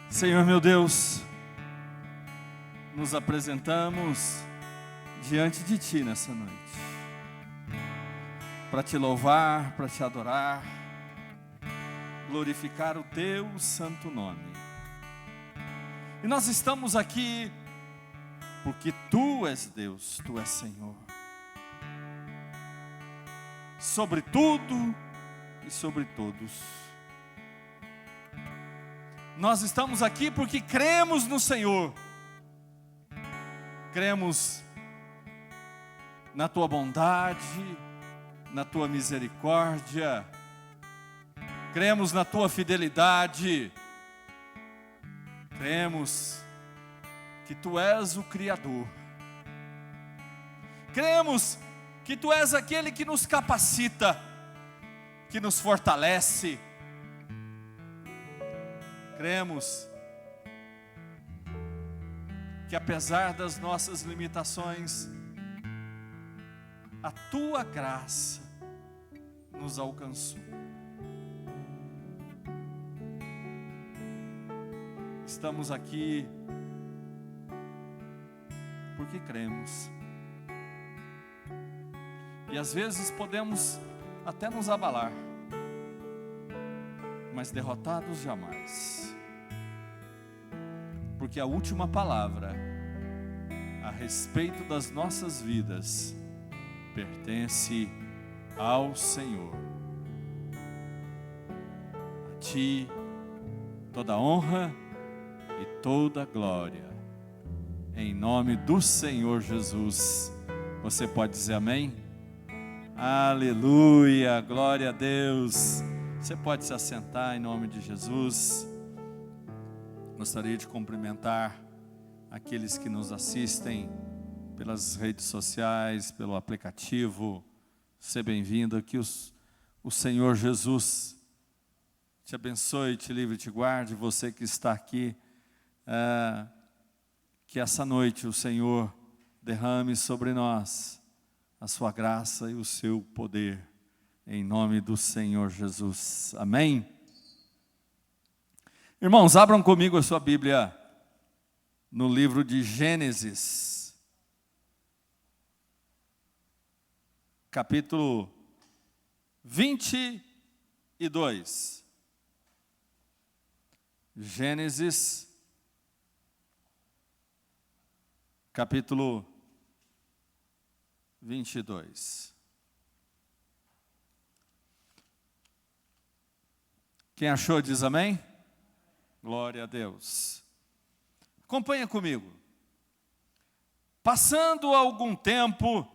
Senhor meu Deus, nos apresentamos diante de Ti nessa noite, para Te louvar, para Te adorar, glorificar o Teu santo nome. E nós estamos aqui porque Tu és Deus, Tu és Senhor, sobre tudo e sobre todos. Nós estamos aqui porque cremos no Senhor, cremos na Tua bondade, na Tua misericórdia, cremos na Tua fidelidade, cremos que Tu és o Criador, cremos que Tu és aquele que nos capacita, que nos fortalece. Cremos que apesar das nossas limitações, a Tua graça nos alcançou. Estamos aqui porque cremos. E às vezes podemos até nos abalar, mas derrotados jamais. Porque a última palavra a respeito das nossas vidas pertence ao Senhor. A Ti toda honra e toda glória, em nome do Senhor Jesus. Você pode dizer amém? Aleluia, glória a Deus. Você pode se assentar em nome de Jesus. Gostaria de cumprimentar aqueles que nos assistem pelas redes sociais, pelo aplicativo. Seja bem-vindo, que o Senhor Jesus te abençoe, te livre e te guarde. Você que está aqui, que essa noite o Senhor derrame sobre nós a sua graça e o seu poder, em nome do Senhor Jesus. Amém? Irmãos, abram comigo a sua Bíblia no livro de Gênesis, capítulo 22. Gênesis, capítulo 22. Quem achou diz amém? Glória a Deus. Acompanha comigo. Passando algum tempo,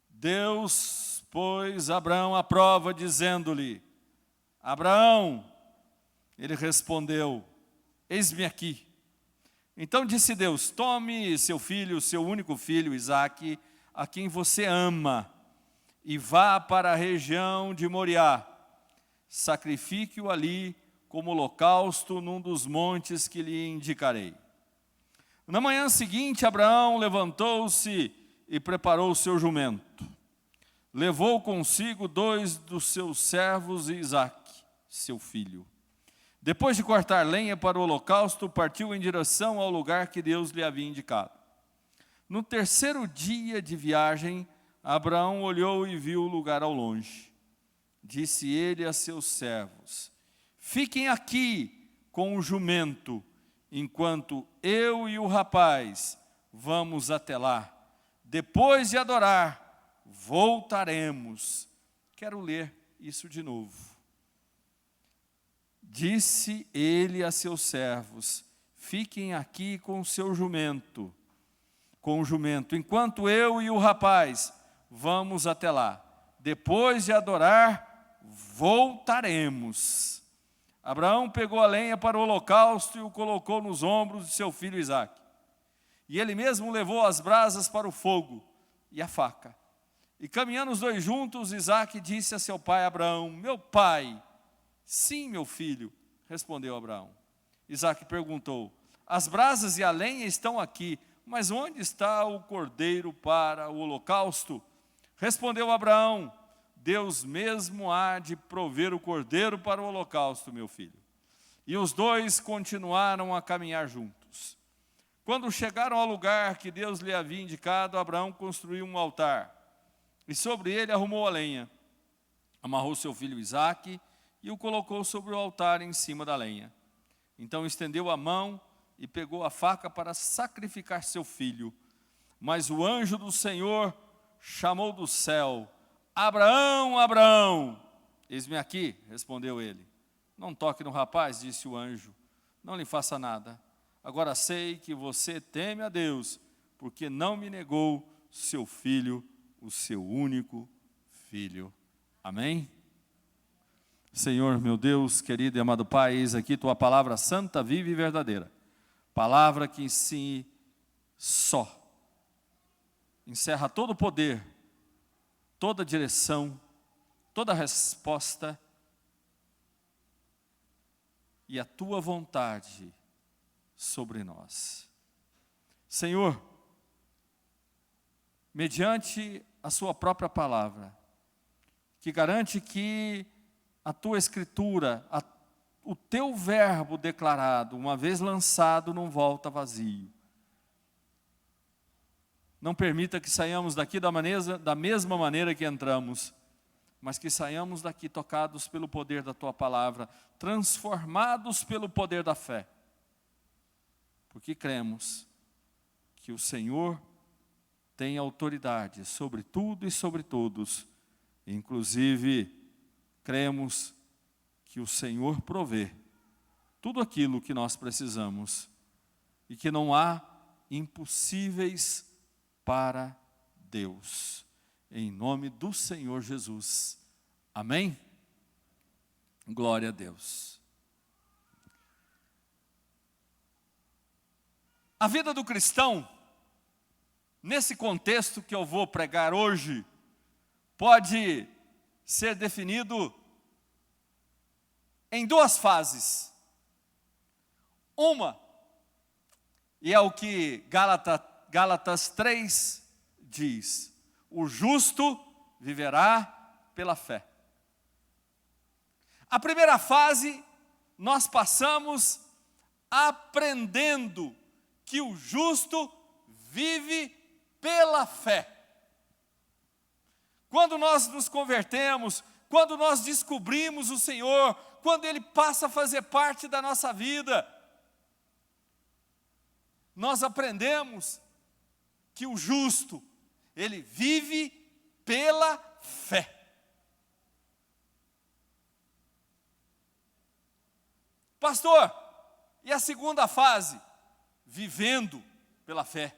Deus pôs Abraão à prova, dizendo-lhe: Abraão, ele respondeu: eis-me aqui. Então disse Deus: tome seu filho, seu único filho, Isaque, a quem você ama, e vá para a região de Moriá. Sacrifique-o ali como holocausto num dos montes que lhe indicarei. Na manhã seguinte, Abraão levantou-se e preparou o seu jumento. Levou consigo 2 dos seus servos e Isaque, seu filho. Depois de cortar lenha para o holocausto, partiu em direção ao lugar que Deus lhe havia indicado. No terceiro dia de viagem, Abraão olhou e viu o lugar ao longe. Disse ele a seus servos: fiquem aqui com o jumento, enquanto eu e o rapaz vamos até lá. Depois de adorar, voltaremos. Quero ler isso de novo. Disse ele a seus servos: fiquem aqui com o seu jumento, enquanto eu e o rapaz vamos até lá. Depois de adorar, voltaremos. Abraão pegou a lenha para o holocausto e o colocou nos ombros de seu filho Isaque. E ele mesmo levou as brasas para o fogo e a faca. E caminhando os dois juntos, Isaque disse a seu pai Abraão: meu pai. Sim, meu filho, respondeu Abraão. Isaque perguntou: as brasas e a lenha estão aqui, mas onde está o cordeiro para o holocausto? Respondeu Abraão: Deus mesmo há de prover o cordeiro para o holocausto, meu filho. E os dois continuaram a caminhar juntos. Quando chegaram ao lugar que Deus lhe havia indicado, Abraão construiu um altar, e sobre ele arrumou a lenha. Amarrou seu filho Isaque e o colocou sobre o altar em cima da lenha. Então estendeu a mão e pegou a faca para sacrificar seu filho. Mas o anjo do Senhor chamou do céu: Abraão, Abraão! Eis-me aqui, respondeu ele. Não toque no rapaz, disse o anjo, não lhe faça nada. Agora sei que você teme a Deus, porque não me negou seu filho, o seu único filho. Amém? Senhor, meu Deus, querido e amado Pai, eis aqui tua palavra santa, viva e verdadeira. Palavra que em si só encerra todo o poder, toda a direção, toda a resposta e a tua vontade sobre nós. Senhor, mediante a sua própria palavra, que garante que a tua escritura, o teu verbo declarado, uma vez lançado, não volta vazio. Não permita que saiamos daqui da mesma maneira que entramos, mas que saiamos daqui tocados pelo poder da tua palavra, transformados pelo poder da fé. Porque cremos que o Senhor tem autoridade sobre tudo e sobre todos. Inclusive, cremos que o Senhor provê tudo aquilo que nós precisamos e que não há impossíveis para Deus. Em nome do Senhor Jesus. Amém? Glória a Deus. A vida do cristão, nesse contexto que eu vou pregar hoje, pode ser definido em duas fases. Uma, e é o que Gálatas 3 diz: o justo viverá pela fé. A primeira fase, nós passamos aprendendo que o justo vive pela fé. Quando nós nos convertemos, quando nós descobrimos o Senhor, quando Ele passa a fazer parte da nossa vida, nós aprendemos que o justo, ele vive pela fé. Pastor, e a segunda fase? Vivendo pela fé.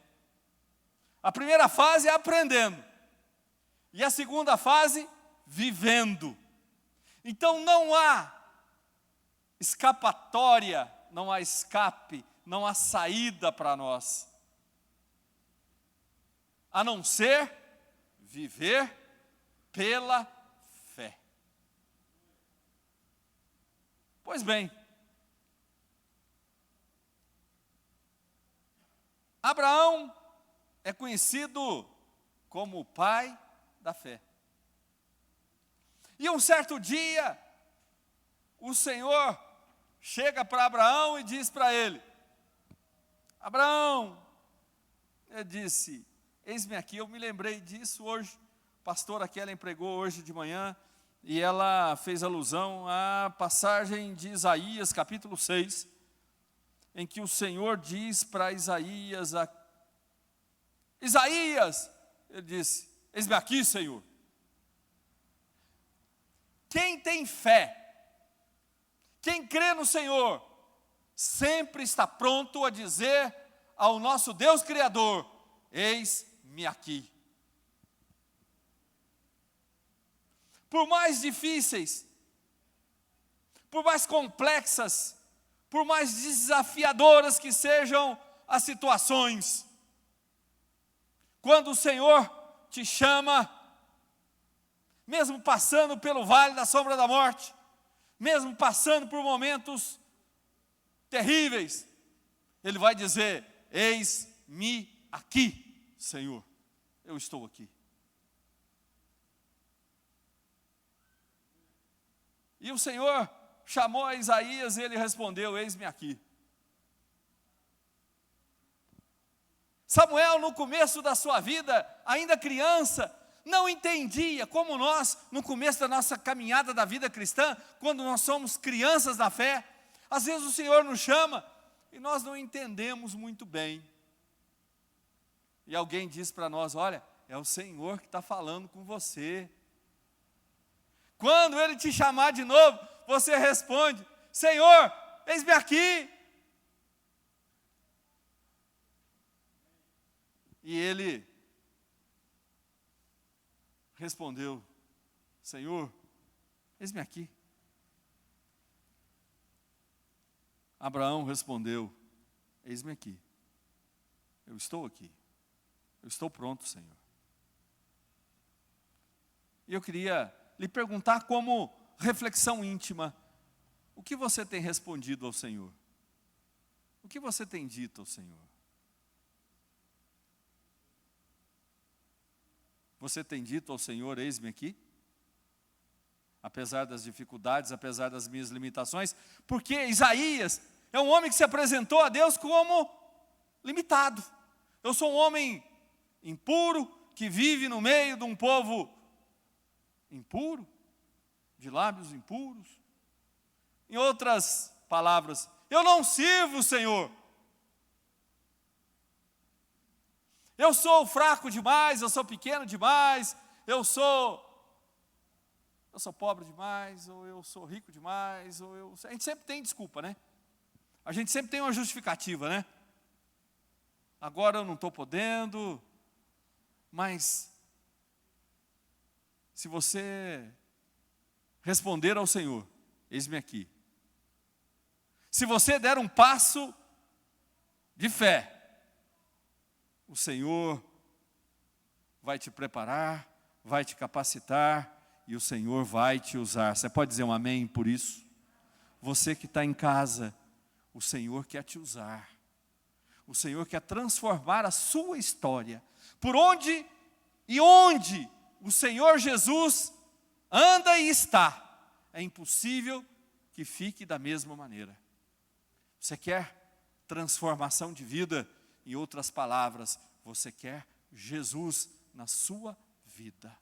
A primeira fase é aprendendo. E a segunda fase, vivendo. Então não há escapatória, não há escape, não há saída para nós, a não ser viver pela fé. Pois bem, Abraão é conhecido como o pai da fé. E um certo dia, o Senhor chega para Abraão e diz para ele: Abraão, ele disse, eis-me aqui. Eu me lembrei disso hoje, a pastora Kelly pregou hoje de manhã, e ela fez alusão à passagem de Isaías, capítulo 6, em que o Senhor diz para Isaías, Isaías, ele disse, eis-me aqui, Senhor. Quem tem fé, quem crê no Senhor, sempre está pronto a dizer ao nosso Deus Criador: eis-me aqui. Por mais difíceis, por mais complexas, por mais desafiadoras que sejam as situações, quando o Senhor te chama, mesmo passando pelo vale da sombra da morte, mesmo passando por momentos terríveis, Ele vai dizer: eis-me aqui, Senhor, eu estou aqui. E o Senhor chamou a Isaías e ele respondeu: eis-me aqui. Samuel, no começo da sua vida, ainda criança, não entendia, como nós, no começo da nossa caminhada da vida cristã, quando nós somos crianças da fé, às vezes o Senhor nos chama e nós não entendemos muito bem. E alguém diz para nós: olha, é o Senhor que está falando com você. Quando Ele te chamar de novo, você responde: Senhor, eis-me aqui. E ele respondeu: Senhor, eis-me aqui. Abraão respondeu: eis-me aqui. Eu estou aqui. Eu estou pronto, Senhor. E eu queria lhe perguntar, como reflexão íntima, o que você tem respondido ao Senhor? O que você tem dito ao Senhor? Você tem dito ao Senhor: eis-me aqui? Apesar das dificuldades, apesar das minhas limitações, porque Isaías é um homem que se apresentou a Deus como limitado. Eu sou um homem impuro, que vive no meio de um povo impuro, de lábios impuros. Em outras palavras, eu não sirvo o Senhor. Eu sou fraco demais, eu sou pequeno demais, eu sou pobre demais, ou eu sou rico demais, a gente sempre tem desculpa, né? A gente sempre tem uma justificativa, né? Agora eu não estou podendo, mas se você responder ao Senhor: eis-me aqui. Se você der um passo de fé, o Senhor vai te preparar, vai te capacitar e o Senhor vai te usar. Você pode dizer um amém por isso? Você que está em casa, o Senhor quer te usar. O Senhor quer transformar a sua história. Por onde e onde o Senhor Jesus anda e está, é impossível que fique da mesma maneira. Você quer transformação de vida? Em outras palavras, você quer Jesus na sua vida.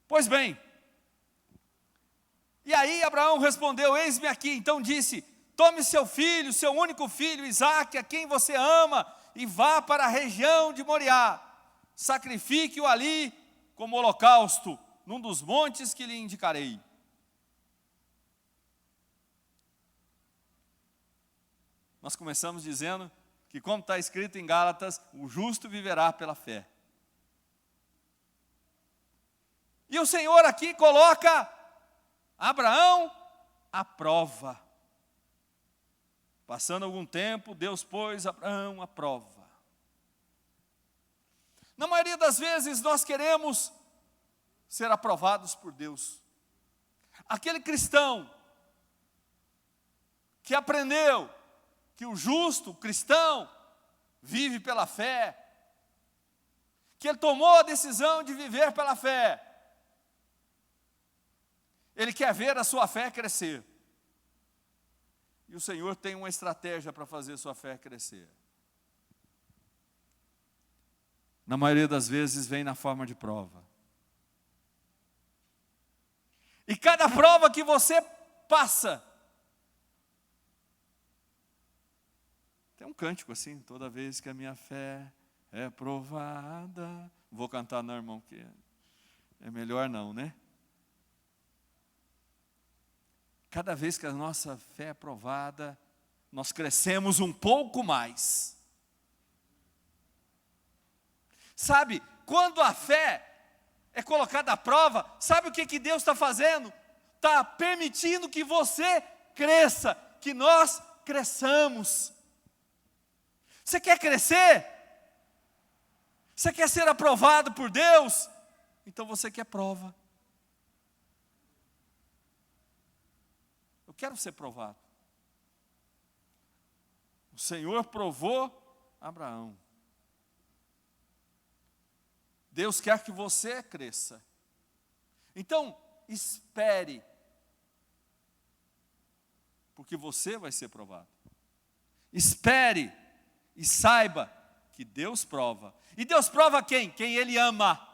Pois bem, e aí Abraão respondeu: eis-me aqui. Então disse: tome seu filho, seu único filho, Isaque, a quem você ama, e vá para a região de Moriá. Sacrifique-o ali como holocausto, num dos montes que lhe indicarei. Nós começamos dizendo que, como está escrito em Gálatas, o justo viverá pela fé. E o Senhor aqui coloca Abraão à prova. Passando algum tempo, Deus pôs Abraão à prova. Na maioria das vezes nós queremos ser aprovados por Deus. Aquele cristão que aprendeu que o justo, o cristão, vive pela fé, que ele tomou a decisão de viver pela fé, ele quer ver a sua fé crescer. E o Senhor tem uma estratégia para fazer a sua fé crescer. Na maioria das vezes vem na forma de prova. E cada prova que você passa, tem um cântico assim: toda vez que a minha fé é provada. Vou cantar não, irmão, porque é melhor não, né? Cada vez que a nossa fé é provada, nós crescemos um pouco mais. Sabe, quando a fé é colocada à prova, sabe o que Deus está fazendo? Está permitindo que você cresça, que nós cresçamos. Você quer crescer? Você quer ser aprovado por Deus? Então você quer prova. Eu quero ser provado. O Senhor provou Abraão. Deus quer que você cresça. Então, espere, porque você vai ser provado. Espere e saiba que Deus prova. E Deus prova quem? Quem Ele ama.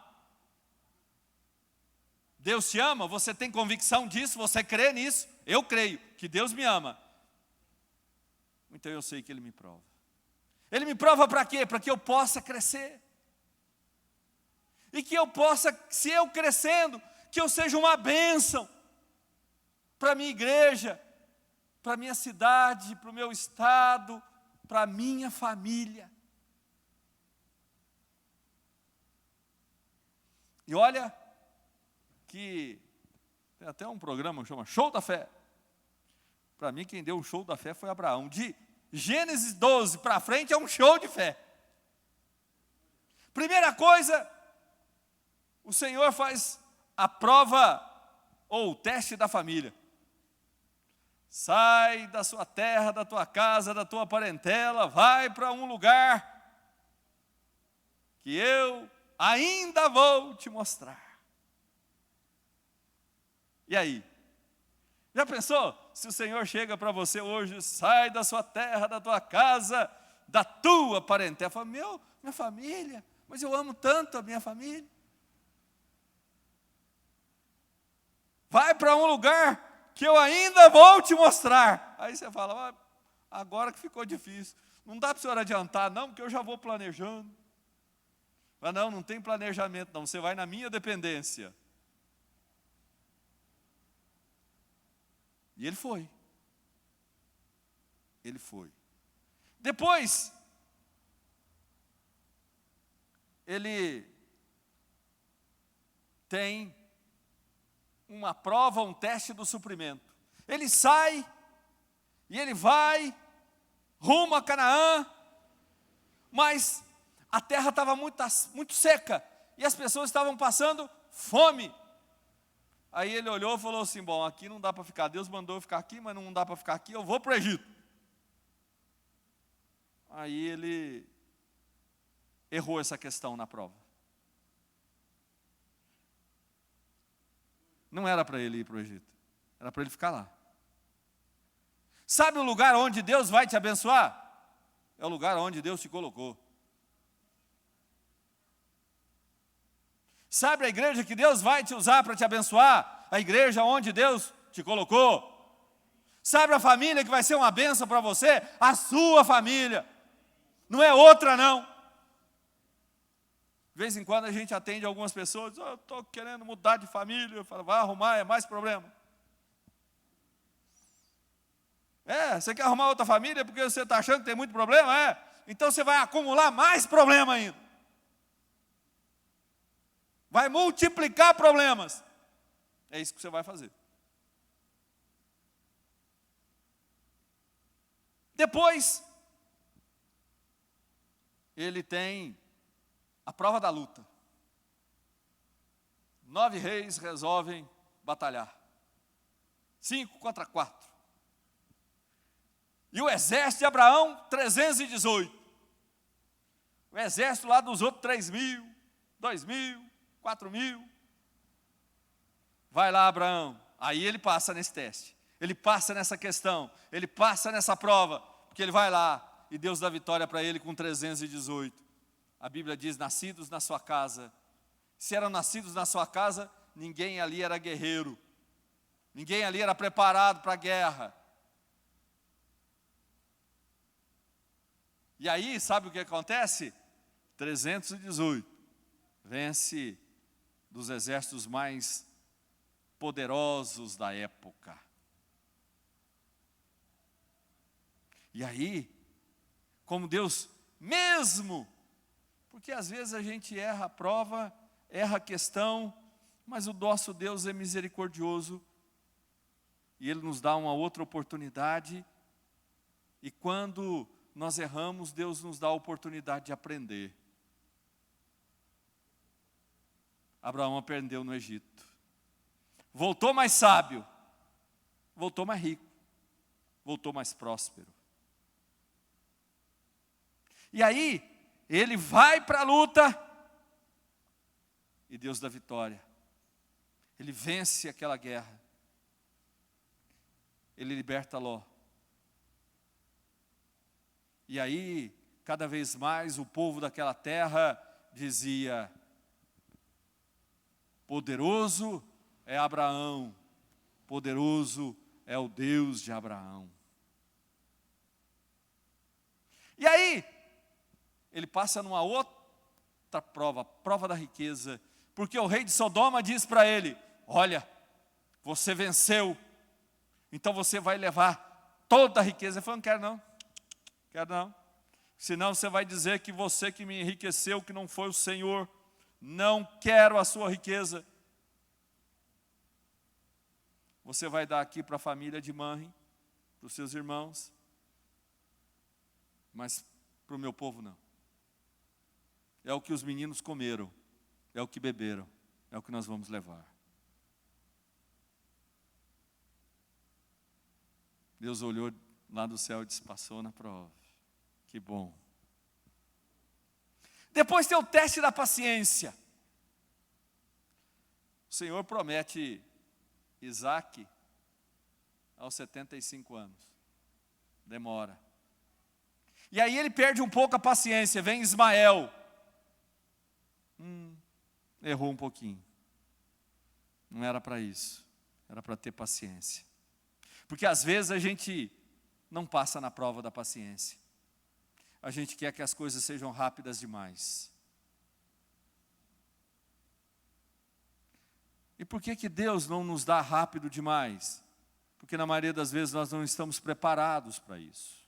Deus te ama, você tem convicção disso, você crê nisso? Eu creio que Deus me ama. Então eu sei que Ele me prova. Ele me prova para quê? Para que eu possa crescer. E que eu possa, se eu crescendo, que eu seja uma bênção para a minha igreja, para a minha cidade, para o meu estado, para a minha família. E olha que tem até um programa que chama Show da Fé. Para mim, quem deu o show da fé foi Abraão. De Gênesis 12 para frente é um show de fé. Primeira coisa, o Senhor faz a prova ou o teste da família. Sai da sua terra, da tua casa, da tua parentela, vai para um lugar que eu ainda vou te mostrar. E aí? Já pensou? Se o Senhor chega para você hoje, sai da sua terra, da tua casa, da tua parentela, fala, minha família, mas eu amo tanto a minha família. Vai para um lugar que eu ainda vou te mostrar. Aí você fala, agora que ficou difícil. Não dá para o senhor adiantar, não, porque eu já vou planejando. Mas não tem planejamento, não. Você vai na minha dependência. E ele foi. Ele foi. Depois, ele tem uma prova, um teste do suprimento. Ele sai e ele vai rumo a Canaã, mas a terra estava muito seca e as pessoas estavam passando fome. Aí ele olhou e falou assim, bom, aqui não dá para ficar, Deus mandou eu ficar aqui, mas não dá para ficar aqui, eu vou para o Egito. Aí ele errou essa questão na prova. Não era para ele ir para o Egito, era para ele ficar lá. Sabe o lugar onde Deus vai te abençoar? É o lugar onde Deus te colocou. Sabe a igreja que Deus vai te usar para te abençoar? A igreja onde Deus te colocou. Sabe a família que vai ser uma bênção para você? A sua família. Não é outra, não. De vez em quando a gente atende algumas pessoas, diz, eu estou querendo mudar de família. Eu falo, vai arrumar, é mais problema. Você quer arrumar outra família porque você está achando que tem muito problema? Então você vai acumular mais problema ainda. Vai multiplicar problemas. É isso que você vai fazer. Depois, ele tem a prova da luta. 9 reis resolvem batalhar. 5 contra 4. E o exército de Abraão, 318. O exército lá dos outros 3.000, 2.000, 4.000. Vai lá, Abraão. Aí ele passa nesse teste. Ele passa nessa questão. Ele passa nessa prova. Porque ele vai lá e Deus dá vitória para ele com 318. A Bíblia diz, nascidos na sua casa. Se eram nascidos na sua casa, ninguém ali era guerreiro. Ninguém ali era preparado para a guerra. E aí, sabe o que acontece? 318 vence dos exércitos mais poderosos da época. E aí, como Deus mesmo, porque às vezes a gente erra a prova, erra a questão, mas o nosso Deus é misericordioso, e Ele nos dá uma outra oportunidade, e quando nós erramos, Deus nos dá a oportunidade de aprender. Abraão aprendeu no Egito. Voltou mais sábio, voltou mais rico, voltou mais próspero. E aí, ele vai para a luta, e Deus dá vitória. Ele vence aquela guerra. Ele liberta Ló. E aí, cada vez mais, o povo daquela terra dizia: poderoso é Abraão, poderoso é o Deus de Abraão. E aí, ele passa numa outra prova, a prova da riqueza, porque o rei de Sodoma diz para ele: olha, você venceu, então você vai levar toda a riqueza. Ele falou: não quero não, quero não, senão você vai dizer que você que me enriqueceu, que não foi o Senhor. Não quero a sua riqueza. Você vai dar aqui para a família de Manre, para os seus irmãos, mas para o meu povo não. É o que os meninos comeram, é o que beberam, é o que nós vamos levar. Deus olhou lá do céu e disse: passou na prova. Que bom. Depois tem o teste da paciência. O Senhor promete Isaac aos 75 anos. Demora. E aí ele perde um pouco a paciência. Vem Ismael. Errou um pouquinho. Não era para isso. Era para ter paciência. Porque às vezes a gente não passa na prova da paciência. A gente quer que as coisas sejam rápidas demais. E por que Deus não nos dá rápido demais? Porque na maioria das vezes nós não estamos preparados para isso.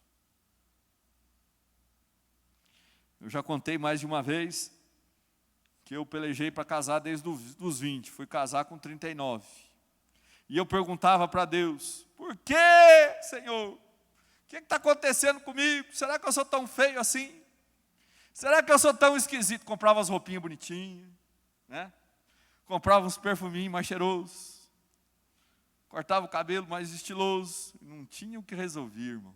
Eu já contei mais de uma vez que eu pelejei para casar desde os 20, fui casar com 39. E eu perguntava para Deus: por que, Senhor? O que está acontecendo comigo? Será que eu sou tão feio assim? Será que eu sou tão esquisito? Comprava as roupinhas bonitinhas, né? Comprava uns perfuminhos mais cheirosos, cortava o cabelo mais estiloso, não tinha o que resolver, irmão.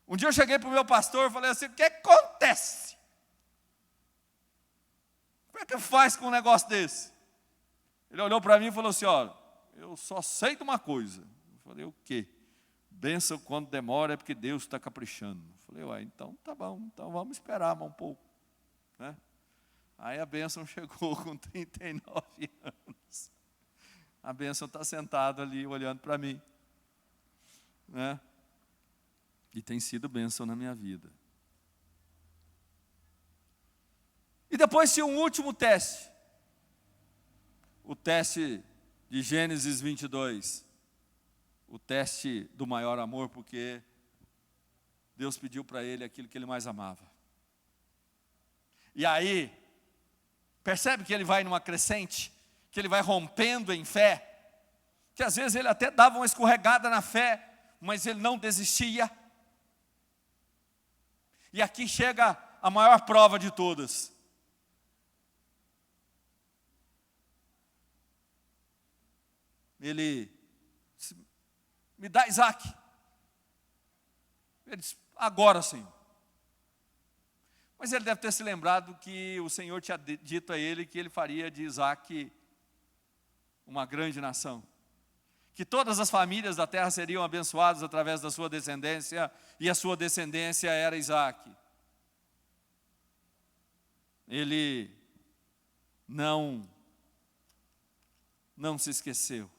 Um dia eu cheguei para o meu pastor e falei assim: o que acontece? Como é que faz com um negócio desse? Ele olhou para mim e falou assim: olha, eu só sei de uma coisa. Eu falei: o quê? Bênção quando demora é porque Deus está caprichando. Eu falei: ué, então tá bom, então vamos esperar mais um pouco, né? Aí a bênção chegou com 39 anos. A bênção está sentada ali olhando para mim, né? E tem sido bênção na minha vida. E depois tinha um último teste. O teste de Gênesis 22. O teste do maior amor, porque Deus pediu para ele aquilo que ele mais amava. E aí, percebe que ele vai numa crescente, que ele vai rompendo em fé, que às vezes ele até dava uma escorregada na fé, mas ele não desistia. E aqui chega a maior prova de todas. Ele disse: me dá Isaac. Ele disse: agora, Senhor. Mas ele deve ter se lembrado que o Senhor tinha dito a ele que ele faria de Isaac uma grande nação. Que todas as famílias da terra seriam abençoadas através da sua descendência, e a sua descendência era Isaac. Ele não se esqueceu.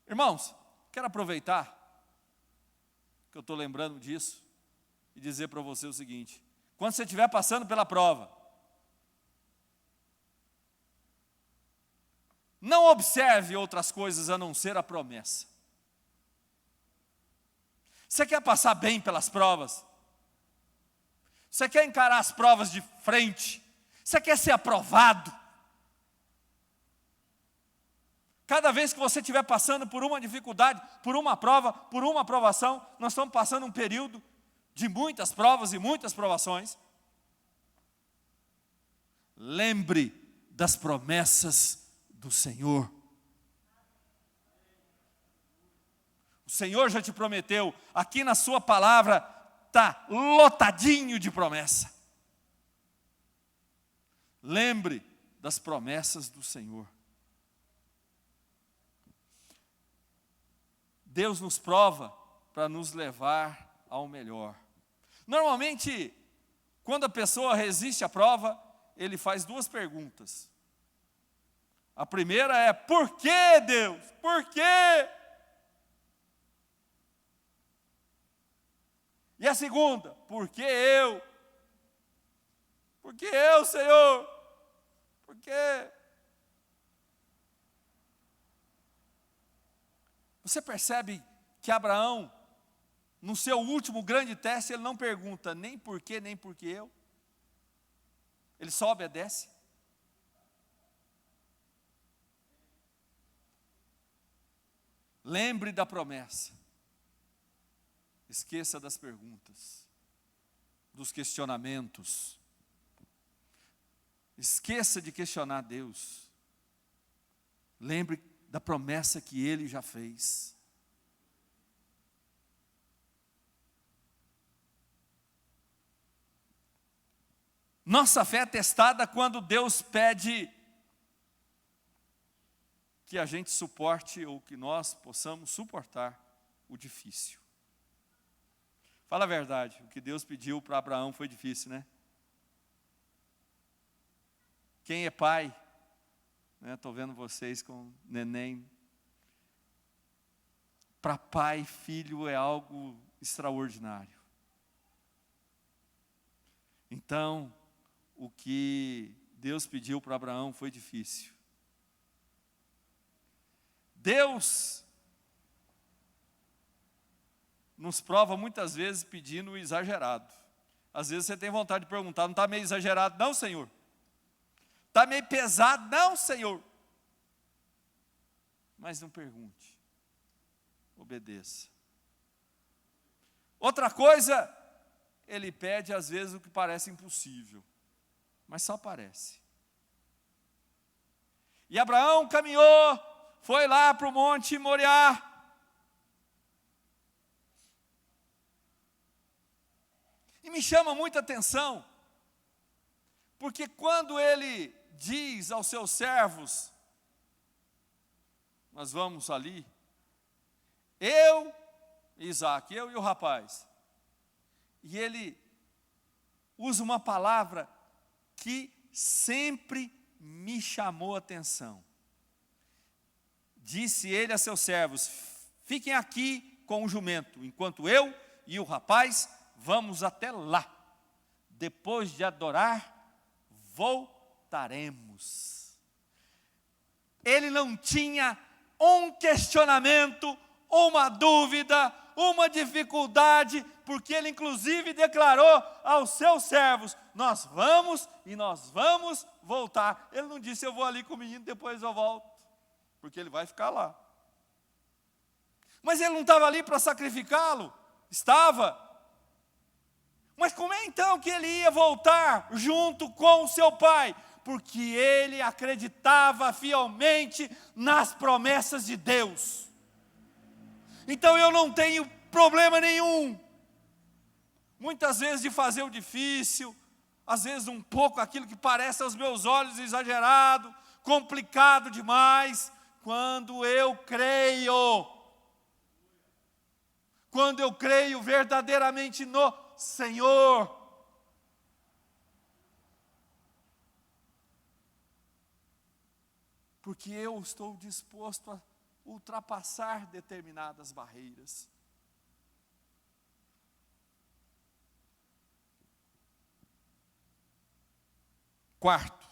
Irmãos, quero aproveitar que eu estou lembrando disso e dizer para você o seguinte: quando você estiver passando pela prova, não observe outras coisas a não ser a promessa. Você quer passar bem pelas provas? Você quer encarar as provas de frente? Você quer ser aprovado? Cada vez que você estiver passando por uma dificuldade, por uma prova, por uma aprovação, nós estamos passando um período de muitas provas e muitas provações. Lembre das promessas do Senhor. O Senhor já te prometeu, aqui na sua palavra está lotadinho de promessa. Lembre das promessas do Senhor. Deus nos prova para nos levar ao melhor. Normalmente, quando a pessoa resiste à prova, ele faz duas perguntas. A primeira é: por que, Deus? Por quê? E a segunda: por que eu? Por que eu, Senhor? Por quê? Você percebe que Abraão, no seu último grande teste, ele não pergunta nem por quê, nem por que eu. Ele só obedece. Lembre da promessa. Esqueça das perguntas, dos questionamentos. Esqueça de questionar Deus. Lembre da promessa que Ele já fez. Nossa fé é testada quando Deus pede que a gente suporte, ou que nós possamos suportar o difícil. Fala a verdade, o que Deus pediu para Abraão foi difícil, né? Quem é pai, estou vendo vocês com neném. Para pai, filho é algo extraordinário. Então, o que Deus pediu para Abraão foi difícil. Deus nos prova muitas vezes pedindo o exagerado. Às vezes você tem vontade de perguntar: não está meio exagerado não, Senhor? Está meio pesado não, Senhor? Mas não pergunte, obedeça. Outra coisa, Ele pede às vezes o que parece impossível, mas só parece. E Abraão caminhou, foi lá para o Monte Moriá. E me chama muita atenção, porque quando ele diz aos seus servos: nós vamos ali, eu, Isaac, eu e o rapaz, e ele usa uma palavra que sempre me chamou a atenção. Disse ele a seus servos: fiquem aqui com o jumento, enquanto eu e o rapaz vamos até lá. Depois de adorar, voltaremos. Ele não tinha um questionamento, uma dúvida, uma dificuldade, porque ele inclusive declarou aos seus servos: nós vamos e nós vamos voltar. Ele não disse: eu vou ali com o menino, depois eu volto, porque ele vai ficar lá. Mas ele não estava ali para sacrificá-lo? Estava. Mas como é então que ele ia voltar junto com o seu pai? Porque ele acreditava fielmente nas promessas de Deus. Então eu não tenho problema nenhum, muitas vezes, de fazer o difícil, às vezes um pouco aquilo que parece aos meus olhos exagerado, complicado demais, quando eu creio verdadeiramente no Senhor. Porque eu estou disposto a ultrapassar determinadas barreiras. Quarto,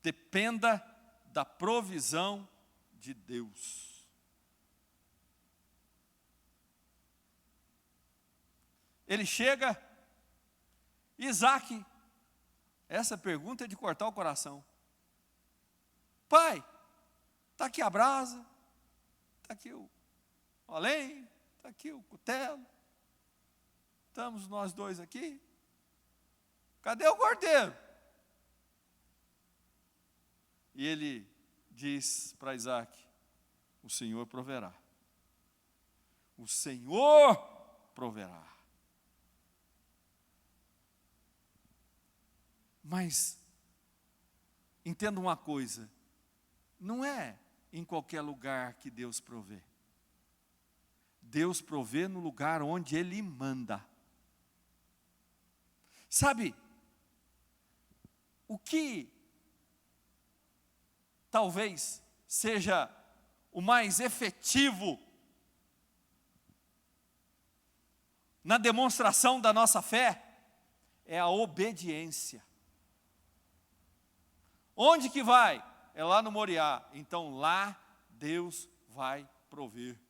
dependa da provisão de Deus. Ele chega, Isaac, essa pergunta é de cortar o coração. Pai, está aqui a brasa, está aqui o lenha, está aqui o cutelo, estamos nós dois aqui, cadê o cordeiro? E ele diz para Isaac: o Senhor proverá. O Senhor proverá. Mas Entenda uma coisa, não é em qualquer lugar que Deus provê. Deus provê no lugar onde Ele manda. Sabe, o que talvez seja o mais efetivo na demonstração da nossa fé é a obediência. Onde que vai? É lá no Moriá. Então lá Deus vai prover.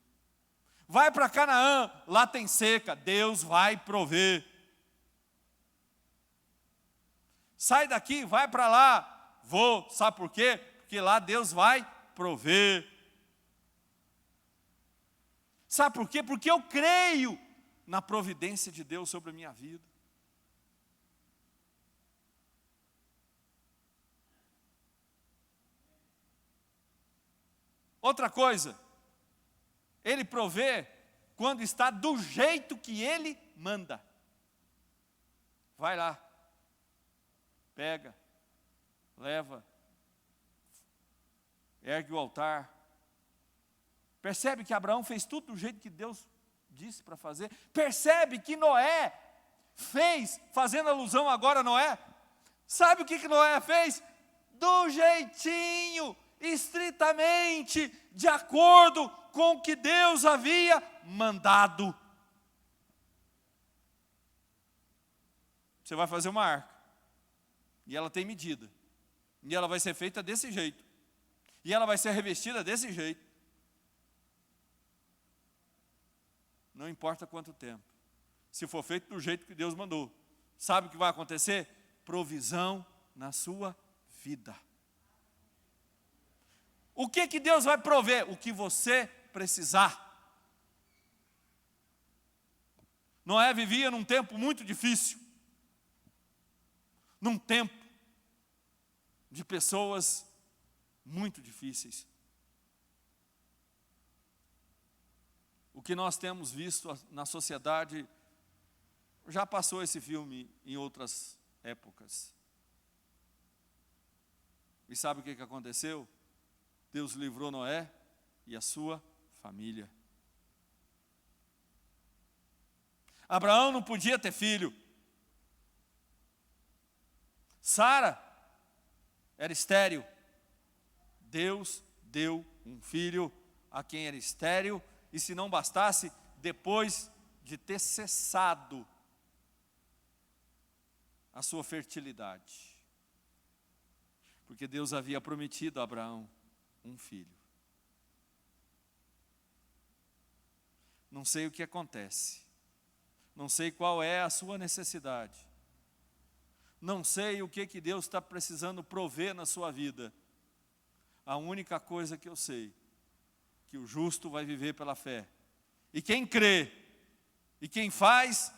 Vai para Canaã, lá tem seca, Deus vai prover. Sai daqui, vai para lá, vou, sabe por quê? Porque lá Deus vai prover. Sabe por quê? Porque eu creio na providência de Deus sobre a minha vida. Outra coisa, Ele provê quando está do jeito que Ele manda. Vai lá, pega, leva, ergue o altar. Percebe que Abraão fez tudo do jeito que Deus disse para fazer. Percebe que Noé fez, fazendo alusão agora a Noé. Sabe o que Noé fez? Do jeitinho, estritamente, de acordo com o que Deus havia mandado. Você vai fazer uma arca, e ela tem medida, e ela vai ser feita desse jeito, e ela vai ser revestida desse jeito. Não importa quanto tempo, se for feito do jeito que Deus mandou, sabe o que vai acontecer? Provisão na sua vida. O que Deus vai prover? O que você precisar. Noé vivia num tempo muito difícil, num tempo de pessoas muito difíceis. O que nós temos visto na sociedade, já passou esse filme em outras épocas. E sabe o que aconteceu? Deus livrou Noé e a sua família. Abraão não podia ter filho. Sara era estéril. Deus deu um filho a quem era estéril, e se não bastasse, depois de ter cessado a sua fertilidade. Porque Deus havia prometido a Abraão um filho. Não sei o que acontece. Não sei qual é a sua necessidade. Não sei o que Deus está precisando prover na sua vida. A única coisa que eu sei, que o justo vai viver pela fé. E quem crê, e quem faz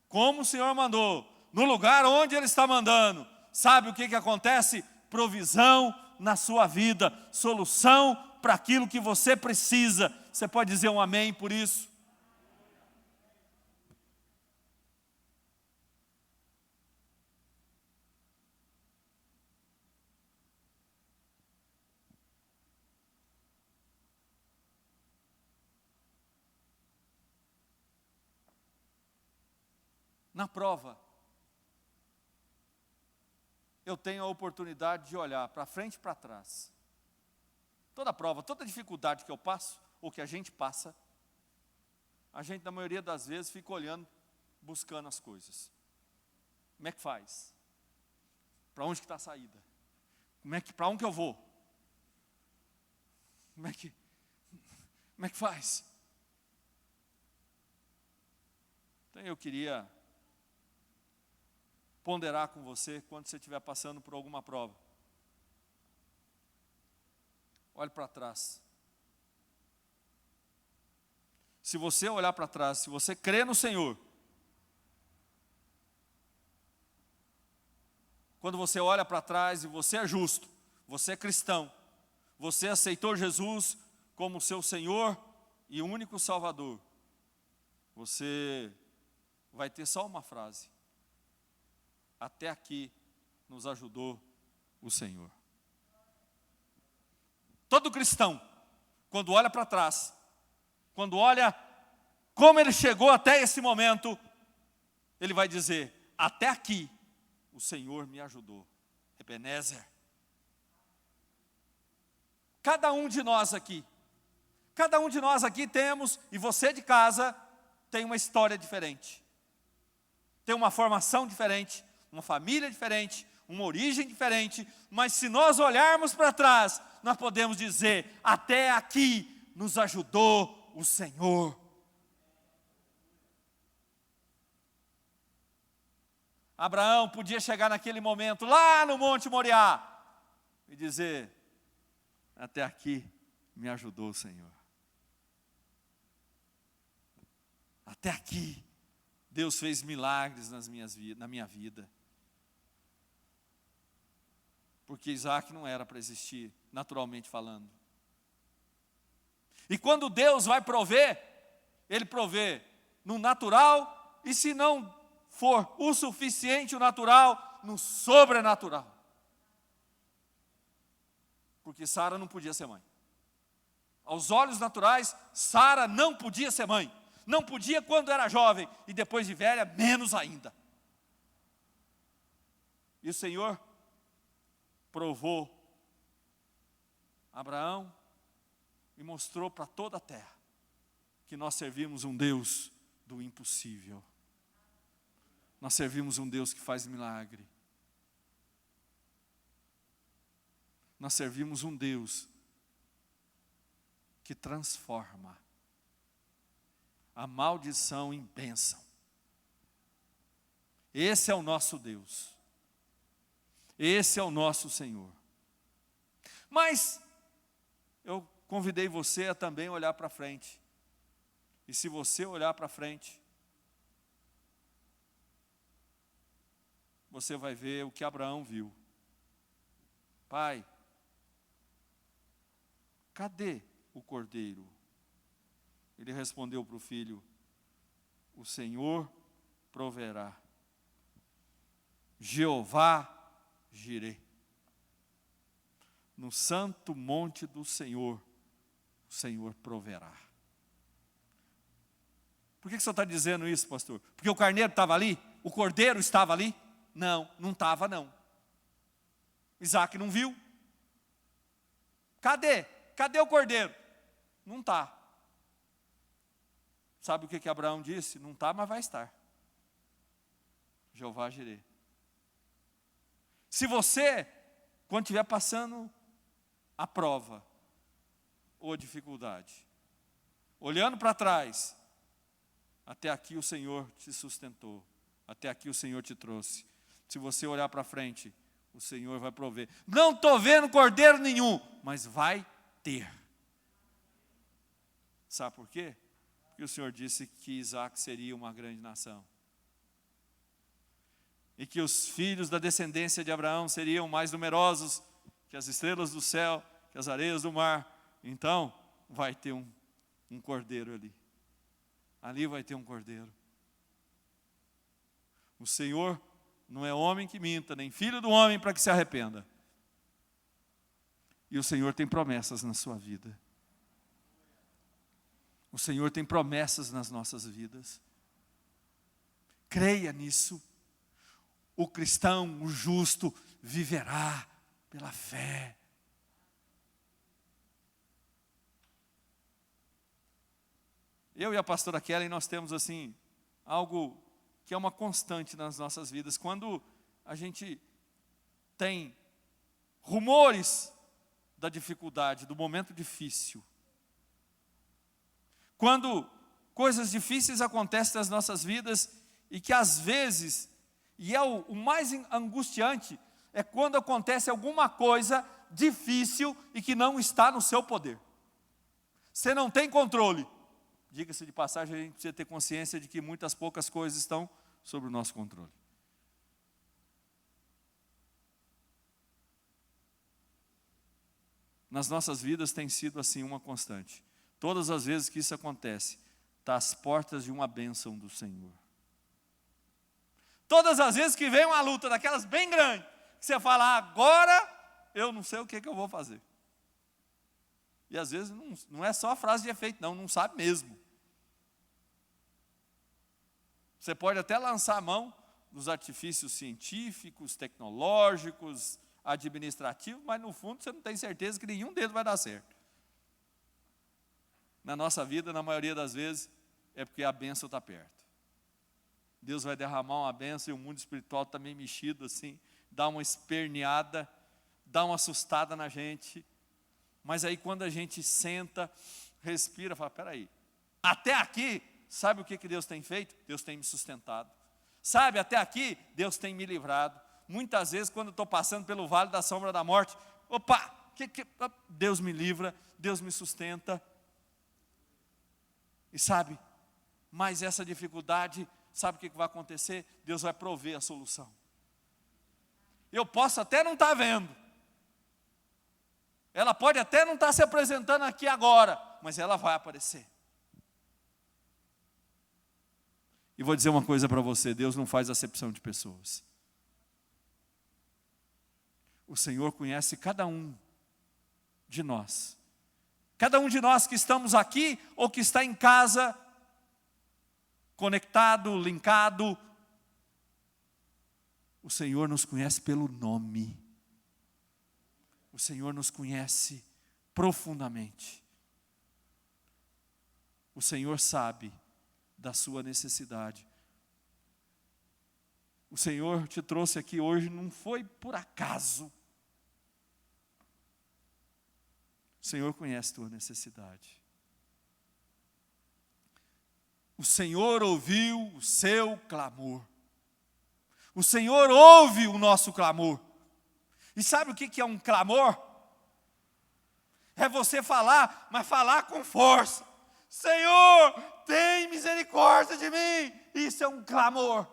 como o Senhor mandou, no lugar onde Ele está mandando, sabe o que acontece? Provisão na sua vida, solução para aquilo que você precisa. Você pode dizer um amém por isso? Na prova, eu tenho a oportunidade de olhar para frente e para trás. Toda prova, toda dificuldade que eu passo, ou que a gente passa, a gente, na maioria das vezes, fica olhando, buscando as coisas. Como é que faz? Para onde que está a saída? Para onde que eu vou? Como é que faz? Então eu queria ponderar com você quando você estiver passando por alguma prova. Olhe para trás. Se você olhar para trás, se você crê no Senhor, quando você olha para trás e você é justo, você é cristão, você aceitou Jesus como seu Senhor e único Salvador, você vai ter só uma frase: até aqui nos ajudou o Senhor. Todo cristão, quando olha para trás, quando olha como ele chegou até esse momento, ele vai dizer: até aqui o Senhor me ajudou. Ebenezer. Cada um de nós aqui temos, e você de casa, tem uma história diferente. Tem uma formação diferente, uma família diferente, uma origem diferente, mas se nós olharmos para trás, nós podemos dizer: até aqui nos ajudou o Senhor. Abraão podia chegar naquele momento, lá no Monte Moriá, e dizer: até aqui me ajudou o Senhor. Até aqui, Deus fez milagres na minha vida. Porque Isaac não era para existir, naturalmente falando. E quando Deus vai prover, Ele provê no natural, e se não for o suficiente o natural, no sobrenatural. Porque Sara não podia ser mãe. Aos olhos naturais, Sara não podia ser mãe. Não podia quando era jovem, e depois de velha, menos ainda. E o Senhor provou Abraão e mostrou para toda a terra que nós servimos um Deus do impossível. Nós servimos um Deus que faz milagre. Nós servimos um Deus que transforma a maldição em bênção. Esse é o nosso Deus. Esse é o nosso Senhor. Mas eu convidei você a também olhar para frente. E se você olhar para frente, você vai ver o que Abraão viu. Pai, cadê o cordeiro? Ele respondeu para o filho: o Senhor proverá. Jeová Jirê. No santo monte do Senhor, o Senhor proverá. Por que o senhor está dizendo isso, pastor? Porque o carneiro estava ali? O cordeiro estava ali? Não, não estava não. Isaac não viu. Cadê? Cadê o cordeiro? Não está. Sabe o que Abraão disse? Não está, mas vai estar. Jeová Jirê. Se você, quando estiver passando a prova ou a dificuldade, olhando para trás, até aqui o Senhor te sustentou, até aqui o Senhor te trouxe. Se você olhar para frente, o Senhor vai prover. Não estou vendo cordeiro nenhum, mas vai ter. Sabe por quê? Porque o Senhor disse que Isaac seria uma grande nação. E que os filhos da descendência de Abraão seriam mais numerosos que as estrelas do céu, que as areias do mar. Então, vai ter um cordeiro ali. Ali vai ter um cordeiro. O Senhor não é homem que minta, nem filho do homem para que se arrependa. E o Senhor tem promessas na sua vida. O Senhor tem promessas nas nossas vidas. Creia nisso. O cristão, o justo, viverá pela fé. Eu e a pastora Kelly, nós temos assim, algo que é uma constante nas nossas vidas. Quando a gente tem rumores da dificuldade, do momento difícil, quando coisas difíceis acontecem nas nossas vidas e que às vezes, e é o mais angustiante, é quando acontece alguma coisa difícil e que não está no seu poder. Você não tem controle. Diga-se de passagem, a gente precisa ter consciência de que muitas poucas coisas estão sob o nosso controle. Nas nossas vidas tem sido assim uma constante. Todas as vezes que isso acontece, está às portas de uma bênção do Senhor. Todas as vezes que vem uma luta daquelas bem grandes, que você fala: agora eu não sei o que eu vou fazer. E às vezes não é só a frase de efeito, não sabe mesmo. Você pode até lançar a mão dos artifícios científicos, tecnológicos, administrativos, mas no fundo você não tem certeza que nenhum deles vai dar certo. Na nossa vida, na maioria das vezes, é porque a bênção está perto. Deus vai derramar uma bênção e o mundo espiritual está meio mexido assim, dá uma esperneada, dá uma assustada na gente. Mas aí quando a gente senta, respira, fala, peraí, até aqui, sabe o que Deus tem feito? Deus tem me sustentado. Sabe, até aqui, Deus tem me livrado. Muitas vezes, quando estou passando pelo vale da sombra da morte, opa, Deus me livra, Deus me sustenta. E sabe, mas essa dificuldade, sabe o que vai acontecer? Deus vai prover a solução. Eu posso até não estar vendo. Ela pode até não estar se apresentando aqui agora, mas ela vai aparecer. E vou dizer uma coisa para você, Deus não faz acepção de pessoas. O Senhor conhece cada um de nós. Cada um de nós que estamos aqui ou que está em casa, conectado, linkado, o Senhor nos conhece pelo nome. O Senhor nos conhece profundamente. O Senhor sabe da sua necessidade. O Senhor te trouxe aqui hoje, não foi por acaso. O Senhor conhece a tua necessidade. O Senhor ouviu o seu clamor. O Senhor ouve o nosso clamor. E sabe o que é um clamor? É você falar, mas falar com força. Senhor, tem misericórdia de mim. Isso é um clamor.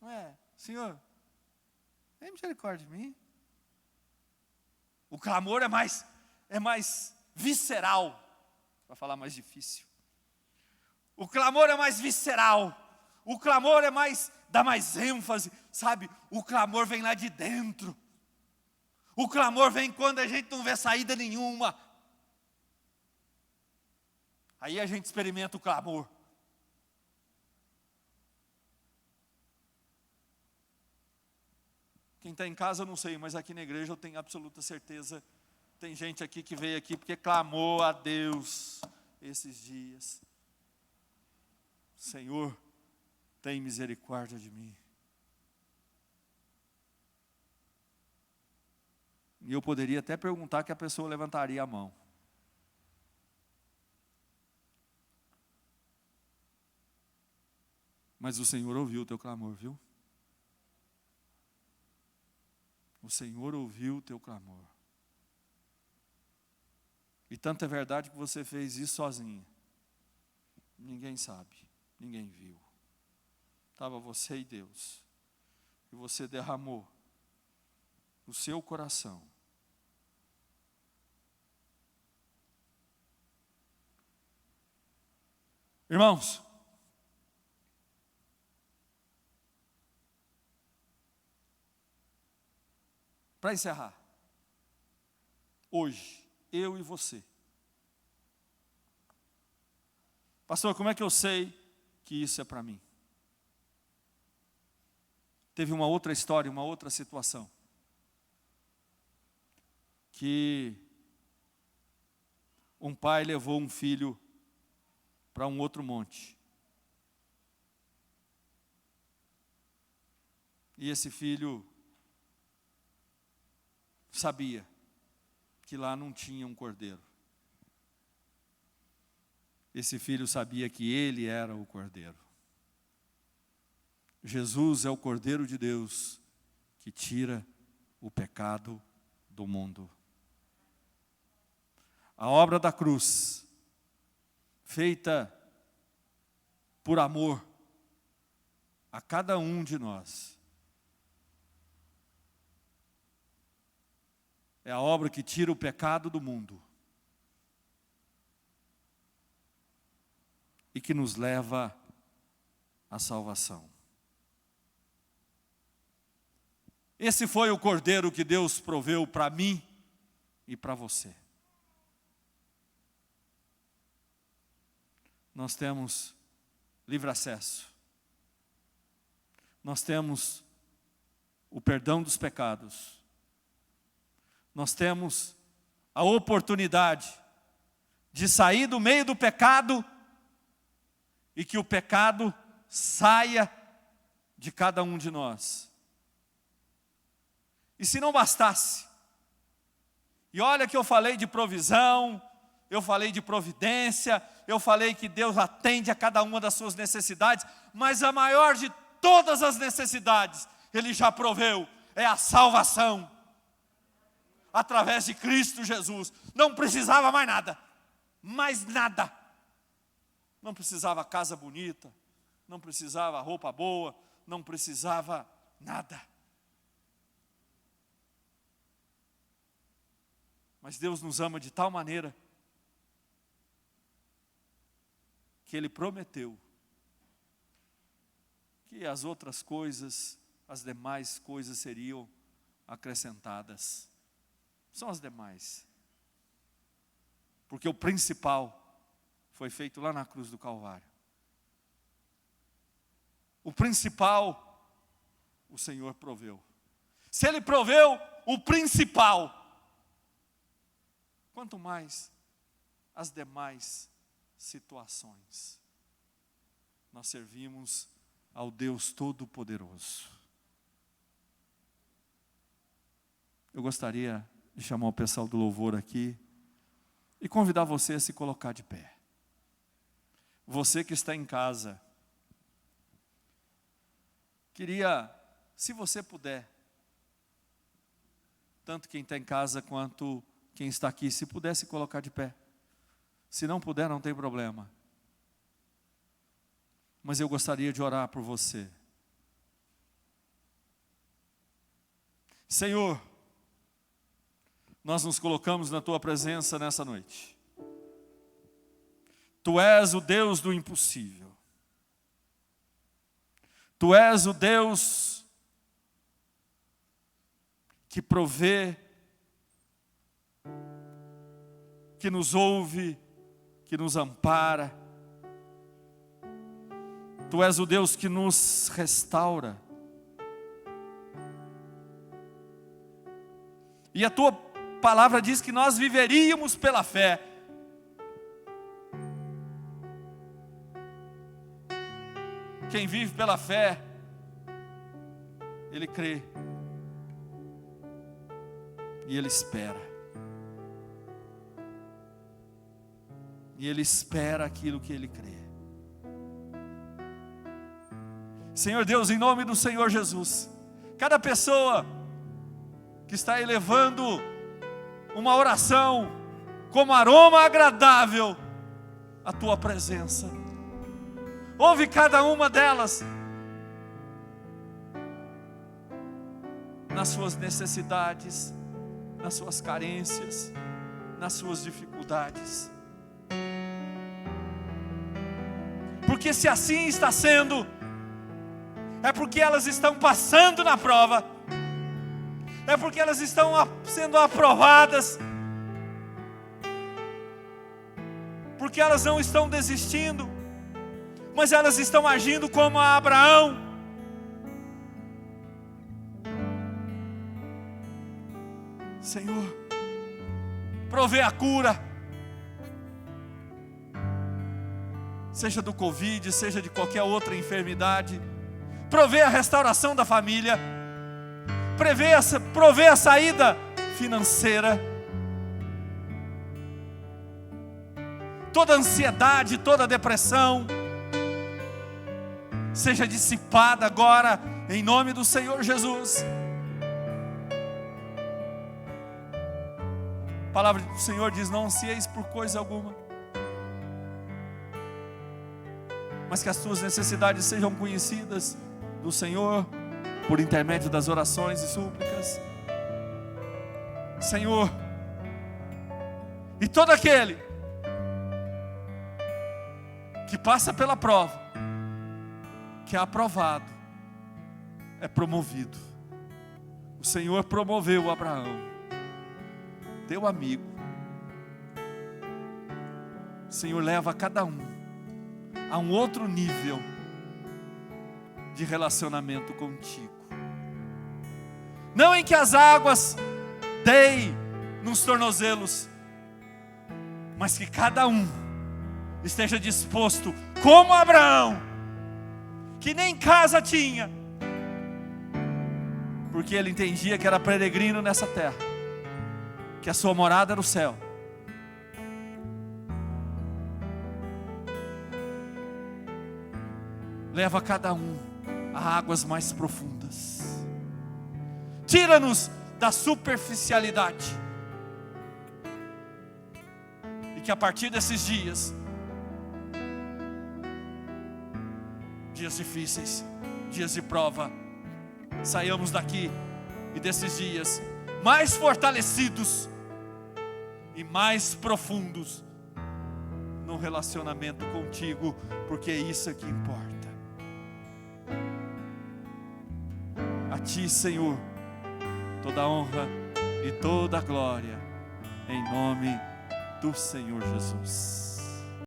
Não é? Senhor, tem misericórdia de mim. O clamor é mais visceral, para falar mais difícil. O clamor é mais visceral. O clamor dá mais ênfase, sabe? O clamor vem lá de dentro. O clamor vem quando a gente não vê saída nenhuma. Aí a gente experimenta o clamor. Quem está em casa eu não sei, mas aqui na igreja eu tenho absoluta certeza. Tem gente aqui que veio aqui porque clamou a Deus esses dias. Senhor, tem misericórdia de mim. E eu poderia até perguntar que a pessoa levantaria a mão. Mas o Senhor ouviu o teu clamor, viu? O Senhor ouviu o teu clamor. E tanto é verdade que você fez isso sozinho. Ninguém sabe, ninguém viu. Estava você e Deus. E você derramou o seu coração. Irmãos, para encerrar, hoje, eu e você. Pastor, como é que eu sei que isso é para mim? Teve uma outra história, uma outra situação, que um pai levou um filho para um outro monte. E esse filho sabia que lá não tinha um cordeiro. Esse filho sabia que ele era o cordeiro. Jesus é o Cordeiro de Deus que tira o pecado do mundo. A obra da cruz, feita por amor a cada um de nós, é a obra que tira o pecado do mundo e que nos leva à salvação. Esse foi o cordeiro que Deus proveu para mim e para você. nós temos livre acesso. Nós temos o perdão dos pecados. Nós temos a oportunidade de sair do meio do pecado e que o pecado saia de cada um de nós. E se não bastasse, e olha que eu falei de provisão, eu falei de providência, eu falei que Deus atende a cada uma das suas necessidades, mas a maior de todas as necessidades, Ele já proveu, é a salvação, através de Cristo Jesus. Não precisava mais nada, mais nada. Não precisava casa bonita, não precisava roupa boa, não precisava nada. Mas Deus nos ama de tal maneira que Ele prometeu que as outras coisas, as demais coisas seriam acrescentadas. São as demais. Porque o principal foi feito lá na cruz do Calvário. O principal, o Senhor proveu. Se Ele proveu o principal, quanto mais as demais situações. Nós servimos ao Deus Todo-Poderoso. Eu gostaria de chamar o pessoal do louvor aqui e convidar você a se colocar de pé. Você que está em casa, queria, se você puder, tanto quem está em casa quanto quem está aqui, se pudesse colocar de pé. Se não puder, não tem problema. Mas eu gostaria de orar por você. Senhor, nós nos colocamos na Tua presença nessa noite. Tu és o Deus do impossível. Tu és o Deus que provê, que nos ouve, que nos ampara. Tu és o Deus que nos restaura. E a Tua palavra diz que nós viveríamos pela fé. Quem vive pela fé, ele crê. E ele espera. E ele espera aquilo que ele crê. Senhor Deus, em nome do Senhor Jesus, cada pessoa que está elevando uma oração como aroma agradável à Tua presença, ouve cada uma delas nas suas necessidades, nas suas carências, nas suas dificuldades. Porque se assim está sendo, é porque elas estão passando na prova, é porque elas estão sendo aprovadas, porque elas não estão desistindo, mas elas estão agindo como a Abraão. Senhor, provê a cura, seja do Covid, seja de qualquer outra enfermidade. Provê a restauração da família, provê a saída financeira. Toda ansiedade, toda depressão, seja dissipada agora, em nome do Senhor Jesus. A palavra do Senhor diz: não ansieis por coisa alguma, mas que as tuas necessidades sejam conhecidas do Senhor, por intermédio das orações e súplicas. Senhor, e todo aquele que passa pela prova, que é aprovado, é promovido. O Senhor promoveu Abraão, teu amigo. O Senhor leva cada um a um outro nível de relacionamento contigo. Não em que as águas deem nos tornozelos, mas que cada um esteja disposto, como Abraão, que nem casa tinha, porque ele entendia que era peregrino nessa terra, que a sua morada era o céu. Leva cada um a águas mais profundas. Tira-nos da superficialidade. E que a partir desses dias difíceis, dias de prova, saiamos daqui e desses dias mais fortalecidos e mais profundos no relacionamento contigo, porque é isso que importa. A Ti, Senhor, toda honra e toda glória, em nome do Senhor Jesus.